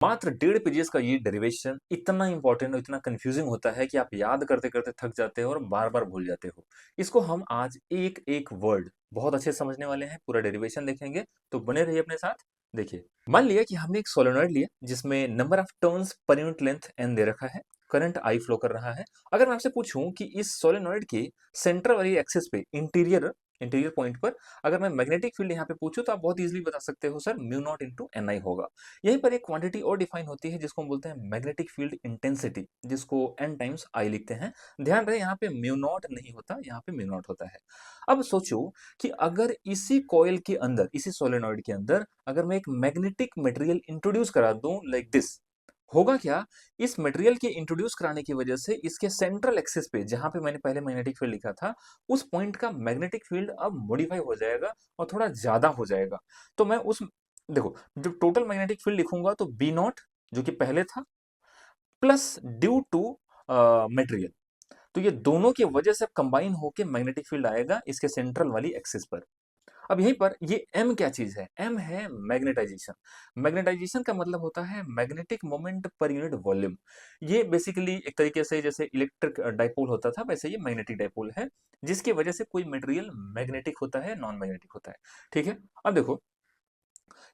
मात्र 1.5 पेजेस का ये डेरिवेशन इतना इंपॉर्टेंट और इतना कंफ्यूजिंग होता है कि आप याद करते करते थक जाते हो और बार बार भूल जाते हो। इसको हम आज एक एक वर्ड बहुत अच्छे से समझने वाले हैं, पूरा डेरिवेशन देखेंगे, तो बने रहिए अपने साथ। देखिए, मान लिया कि हमने एक सोलेनॉइड लिया जिसमें number of turns per unit length n दे रखा है, करंट आई फ्लो कर रहा है। अगर मैं आपसे पूछूं कि इस सोलेनॉइड के सेंटर वाली एक्सिस पे इंटीरियर इंटीरियर पॉइंट पर अगर मैं मैग्नेटिक फील्ड यहाँ पे पूछूं तो आप बहुत इजीली बता सकते हो sir mu not into n i होगा। यहीं पर एक क्वांटिटी और डिफाइन होती है जिसको हम बोलते हैं मैग्नेटिक फील्ड इंटेंसिटी, जिसको एन टाइम्स आई लिखते हैं। ध्यान रहे यहाँ पे म्यू नॉट नहीं होता, यहाँ पे म्यू नॉट होता है। अब सोचो कि अगर इसी कॉइल के अंदर, इसी सोलेनॉइड के अंदर अगर मैं एक मैग्नेटिक मटेरियल इंट्रोड्यूस करा दूं लाइक दिस, होगा क्या? इस मटेरियल के इंट्रोड्यूस कराने की वजह से इसके सेंट्रल एक्सिस पे जहां पे मैंने पहले मैग्नेटिक फील्ड लिखा था, उस पॉइंट का मैग्नेटिक फील्ड अब मॉडिफाई हो जाएगा और थोड़ा ज्यादा हो जाएगा। तो मैं उस, देखो, जब टोटल मैग्नेटिक फील्ड लिखूंगा तो बी नॉट जो कि पहले था प्लस ड्यू टू मटेरियल, तो ये दोनों की वजह से कंबाइन होके मैग्नेटिक फील्ड आएगा इसके सेंट्रल वाली एक्सिस पर। अब यहीं पर ये m क्या चीज है? m है मैग्नेटाइजेशन। मैग्नेटाइजेशन का मतलब होता है magnetic moment per unit volume. ये बेसिकली एक तरीके से जैसे इलेक्ट्रिक डाइपोल होता था, वैसे ये मैग्नेटिक डाइपोल है, जिसकी वजह से कोई मटेरियल मैग्नेटिक होता है, नॉन मैग्नेटिक होता है। ठीक है, अब देखो,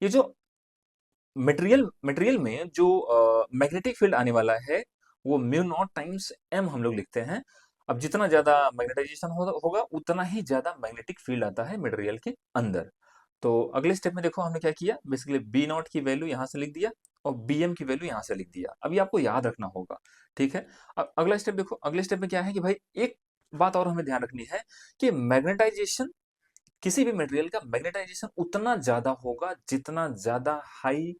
ये जो मटेरियल मटेरियल में जो मैग्नेटिक फील्ड आने वाला है वो म्यू नॉट टाइम्स एम हम लोग लिखते हैं। अब जितना ज्यादा मैग्नेटाइजेशन होगा उतना ही ज्यादा मैग्नेटिक फील्ड आता है मटेरियल के अंदर। तो अगले स्टेप में देखो हमने क्या किया, बेसिकली बी नॉट की वैल्यू यहाँ से लिख दिया और बी एम की वैल्यू यहाँ से लिख दिया। अभी आपको याद रखना होगा। ठीक है, अब अगला स्टेप देखो, अगले स्टेप में क्या है कि भाई एक बात और हमें ध्यान रखनी है कि मैग्नेटाइजेशन, किसी भी मटेरियल का मैग्नेटाइजेशन उतना ज्यादा होगा जितना ज्यादा हाई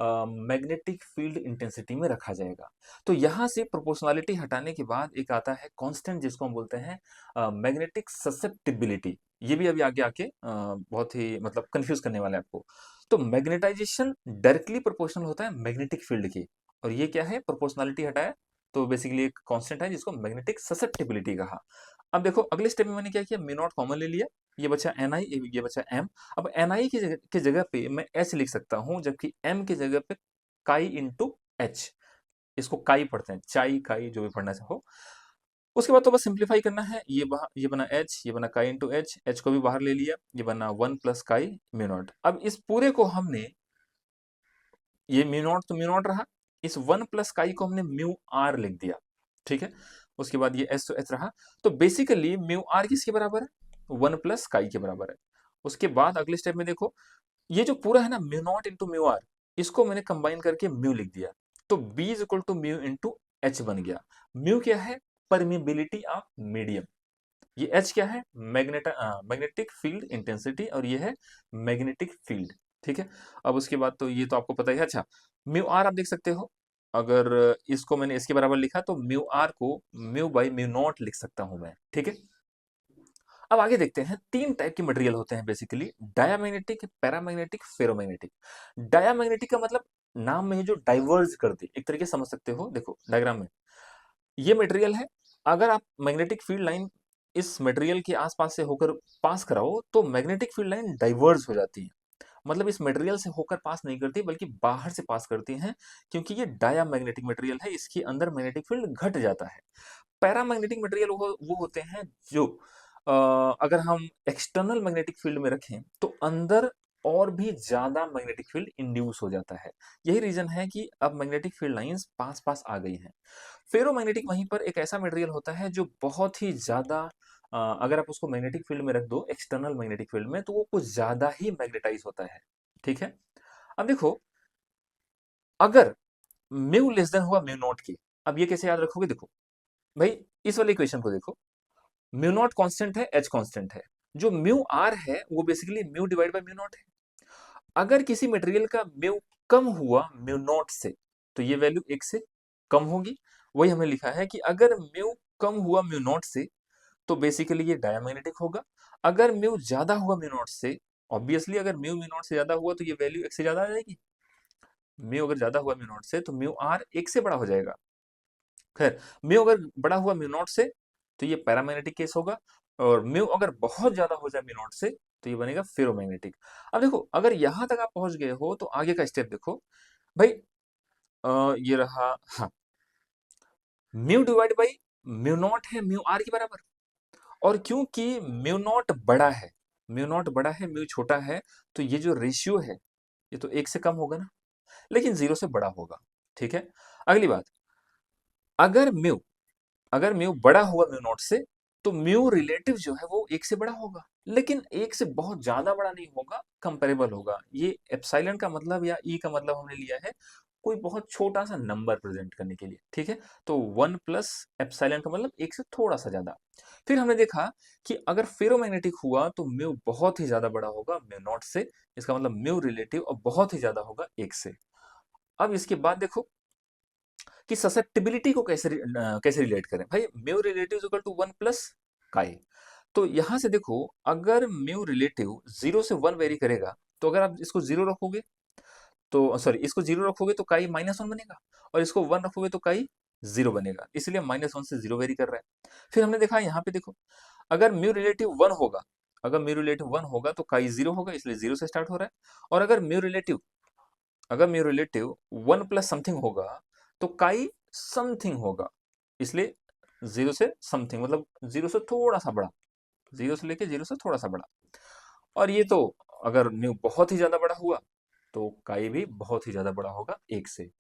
मैग्नेटिक फील्ड इंटेंसिटी में रखा जाएगा। तो यहां से प्रोपोर्शनलिटी हटाने के बाद एक आता है कांस्टेंट जिसको हम बोलते हैं मैग्नेटिक ससेप्टिबिलिटी। ये भी अभी आगे आके बहुत ही मतलब कंफ्यूज करने वाला है आपको। तो मैग्नेटाइजेशन डायरेक्टली प्रोपोर्शनल होता है मैग्नेटिक फील्ड के, और ये क्या है, प्रोपोर्शनलिटी हटाया तो बेसिकली एक कांस्टेंट है जिसको मैग्नेटिक ससेप्टिबिलिटी कहा। अब देखो अगले स्टेप में मैंने क्या किया, म्यू नॉट कॉमन ले लिया, ये बचा एन आई, ये बचा एम। अब एन आई की जगह पे मैं एच लिख सकता हूं, जबकि एम की जगह पे काई इंटू एच। इसको काई पढ़ते हैं, चाई काई जो भी पढ़ना चाहो। उसके बाद तो बस सिंप्लीफाई करना है, ये बना एच, ये बना काई इंटू एच, एच को भी बाहर ले लिया, ये बना one plus chi mu naught. अब इस पूरे को हमने, ये म्यू नॉट तो म्यू नॉट रहा, इस वन प्लस काई को हमने म्यू आर लिख दिया। ठीक है, उसके बाद ये एस तो एच रहा। तो बेसिकली म्यू आर किसके बराबर है, वन प्लस काई के बराबर है। उसके बाद अगले स्टेप में देखो, ये जो पूरा है ना mu not into mu R, इसको मैंने कंबाइन करके म्यू लिख दिया। तो B is equal to mu into H बन गया। म्यू क्या है, परमिबिलिटी ऑफ मीडियम। ये एच क्या है, मैग्नेटिक फील्ड इंटेंसिटी, और ये है मैग्नेटिक फील्ड। ठीक है, अब उसके बाद तो ये तो आपको पता ही है। अच्छा, म्यू आर आप देख सकते हो, अगर इसको मैंने इसके बराबर लिखा तो म्यू आर को म्यू बाई म्यू नॉट लिख सकता हूं मैं। ठीक है, अब आगे देखते हैं, तीन टाइप के मटेरियल होते हैं basically, diamagnetic, paramagnetic, ferromagnetic. Diamagnetic का मतलब नाम में ही जो डाइवर्ज कर दे, एक तरीके से समझ सकते हो। देखो डायग्राम में ये मटेरियल है, अगर आप मैग्नेटिक फील्ड लाइन इस मटेरियल के आसपास से होकर पास कराओ तो मैग्नेटिक फील्ड लाइन डाइवर्ज हो जाती है। मतलब इस मटेरियल से होकर पास नहीं करती बल्कि बाहर से पास करती हैं, क्योंकि ये डायामैग्नेटिक मटेरियल है, इसके अंदर मैग्नेटिक फील्ड घट जाता है। पैरामैग्नेटिक मटेरियल वो होते हैं जो अगर हम एक्सटर्नल मैग्नेटिक फील्ड में रखें तो अंदर और भी ज्यादा मैग्नेटिक फील्ड इंड्यूस हो जाता है। यही रीजन है कि अब मैग्नेटिक फील्ड लाइंस पास पास आ गई हैं। फेरोमैग्नेटिक वहीं पर एक ऐसा मटेरियल होता है जो बहुत ही ज्यादा, अगर आप उसको मैग्नेटिक फील्ड में रख दो, एक्सटर्नल मैग्नेटिक फील्ड में, तो वो कुछ ज्यादा ही मैग्नेटाइज होता है। ठीक है, अब देखो, अगर म्यू लेस देन हुआ म्यू नॉट की, अब ये कैसे याद रखोगे, देखो भाई, इस वाले इक्वेशन को देखो, म्यू नॉट कांस्टेंट है, एच कांस्टेंट है, जो म्यू आर है वो basically mu divide by mu naught है। अगर किसी मटेरियल का म्यू कम हुआ म्यू नॉट से तो ये वैल्यू एक से कम होगी। वही हमने लिखा है कि अगर म्यू कम हुआ म्यू नॉट से तो बेसिकली ये डायमैग्नेटिक होगा। अगर म्यू ज्यादा हुआ म्यू नॉट से, ऑब्वियसली अगर म्यू म्यू नॉट से ज्यादा हुआ तो ये वैल्यू एक से ज्यादा आ जाएगी। म्यू अगर ज्यादा हुआ म्यू नॉट से तो म्यू आर एक से बड़ा हो जाएगा। खैर, म्यू अगर बड़ा हुआ म्यू नॉट से तो ये पैरामैग्नेटिक केस होगा, और म्यू अगर बहुत ज्यादा हो जाए म्यू नॉट से तो ये बनेगा फेरोमैग्नेटिक। अब देखो, अगर यहां तक आप पहुंच गए हो तो आगे का स्टेप देखो भाई। ये रहा, हाँ, mu divide by mu naught है म्यू आर के बराबर। और क्योंकि म्यू नॉट बड़ा है, म्यू नॉट बड़ा है, म्यू छोटा है, तो ये जो रेशियो है, ये तो 1 से कम होगा ना, लेकिन 0 से बड़ा होगा। ठीक है? अगली बात, अगर म्यू अगर म्यू बड़ा हुआ म्यू नॉट से, तो म्यू रिलेटिव जो है वो 1 से बड़ा होगा, लेकिन 1 से बहुत ज़्यादा बड़ा नहीं होगा, कंपैरेबल होगा। ये एप्सिलॉन का मतलब या ई का मतलब हमने लिया है कोई बहुत छोटा-सा नंबर प्रेज़ेंट करने के लिए, ठीक है? तो 1 प्लस एप्सिलॉन का मतलब 1 से थोड़ा-सा ज़्यादा। फिर हमने देखा कि अगर फेरोमैग्नेटिक हुआ तो म्यू बहुत ही ज़्यादा बड़ा होगा म्यू नॉट से, इसका मतलब म्यू रिलेटिव और बहुत ही ज़्यादा होगा 1 से। अब इसके बाद देखो कि ससेप्टिबिलिटी को कैसे रिलेट करें। भाई mu relative is equal to 1 plus chi. तो यहां से देखो, अगर म्यू रिलेटिव 0 से 1 वेरी करेगा, तो अगर आप इसको 0 रखोगे तो सॉरी, इसको 0 रखोगे तो काई -1 बनेगा, और इसको 1 रखोगे तो काई 0 बनेगा, इसलिए -1 से 0 वेरी कर रहा है। फिर हमने देखा यहाँ पे देखो, अगर म्यू रिलेटिव 1 होगा, अगर म्यू रिलेटिव 1 होगा तो काई 0 होगा, इसलिए 0 से स्टार्ट हो रहा है। और अगर म्यू रिलेटिव 1 प्लस समथिंग होगा, तो काई समथिंग होगा, इसलिए 0 से समथिंग मतलब 0 से थोड़ा सा बड़ा, 0 से लेके 0 से थोड़ा सा बड़ा। और ये तो अगर म्यू बहुत ही ज्यादा बड़ा हुआ, तो काई भी बहुत ही ज्यादा बड़ा होगा 1 से।